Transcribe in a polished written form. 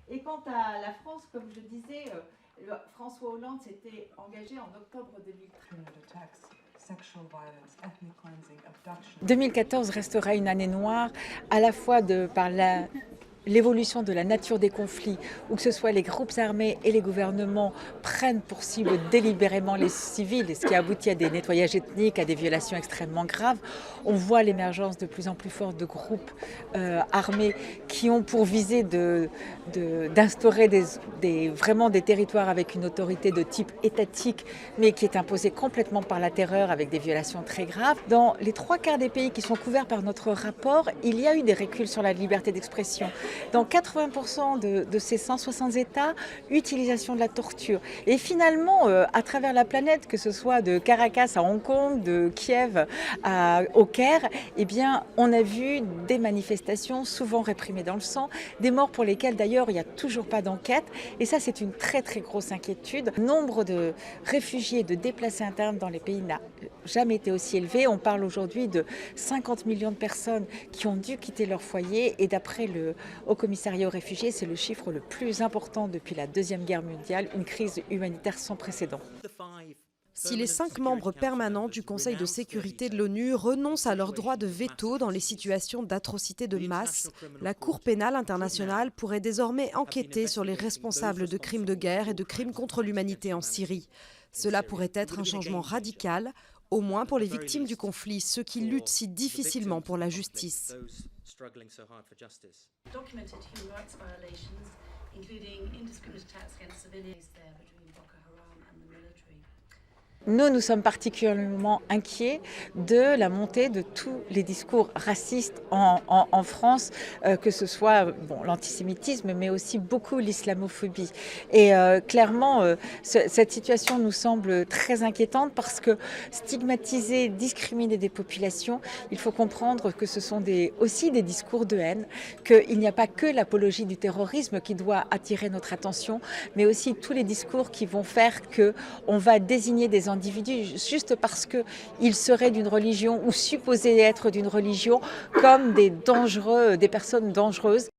Et quant à la France, comme je disais, François Hollande s'était engagé en octobre 2013. 2014 restera une année noire, à la fois par l'évolution de la nature des conflits, où que ce soit les groupes armés et les gouvernements prennent pour cible délibérément les civils, ce qui aboutit à des nettoyages ethniques, à des violations extrêmement graves. On voit l'émergence de plus en plus forte de groupes armés qui ont pour visée d'instaurer vraiment des territoires avec une autorité de type étatique, mais qui est imposée complètement par la terreur avec des violations très graves. Dans les 3/4 des pays qui sont couverts par notre rapport, il y a eu des reculs sur la liberté d'expression. Dans 80% de ces 160 États, utilisation de la torture. Et finalement, à travers la planète, que ce soit de Caracas à Hong Kong, de Kiev au Caire, eh bien, on a vu des manifestations souvent réprimées dans le sang, des morts pour lesquelles d'ailleurs il n'y a toujours pas d'enquête. Et ça, c'est une très très grosse inquiétude. Le nombre de réfugiés, de déplacés internes dans les pays n'a jamais été aussi élevé. On parle aujourd'hui de 50 millions de personnes qui ont dû quitter leur foyer. Et d'après le Haut Commissariat aux réfugiés, c'est le chiffre le plus important depuis la Deuxième Guerre mondiale, une crise humanitaire sans précédent. Si les 5 membres permanents du Conseil de sécurité de l'ONU renoncent à leur droit de veto dans les situations d'atrocités de masse, la Cour pénale internationale pourrait désormais enquêter sur les responsables de crimes de guerre et de crimes contre l'humanité en Syrie. Cela pourrait être un changement radical, au moins pour les victimes du conflit, ceux qui luttent si difficilement pour la justice. Documented human rights violations, including indiscriminate attacks against civilians there between Boko Haram and the military. Nous sommes particulièrement inquiets de la montée de tous les discours racistes en France, que ce soit l'antisémitisme, mais aussi beaucoup l'islamophobie. Et clairement, cette situation nous semble très inquiétante parce que stigmatiser, discriminer des populations, il faut comprendre que ce sont aussi des discours de haine, qu'il n'y a pas que l'apologie du terrorisme qui doit attirer notre attention, mais aussi tous les discours qui vont faire qu'on va désigner des individus juste parce qu'ils seraient d'une religion ou supposés être d'une religion comme des personnes dangereuses.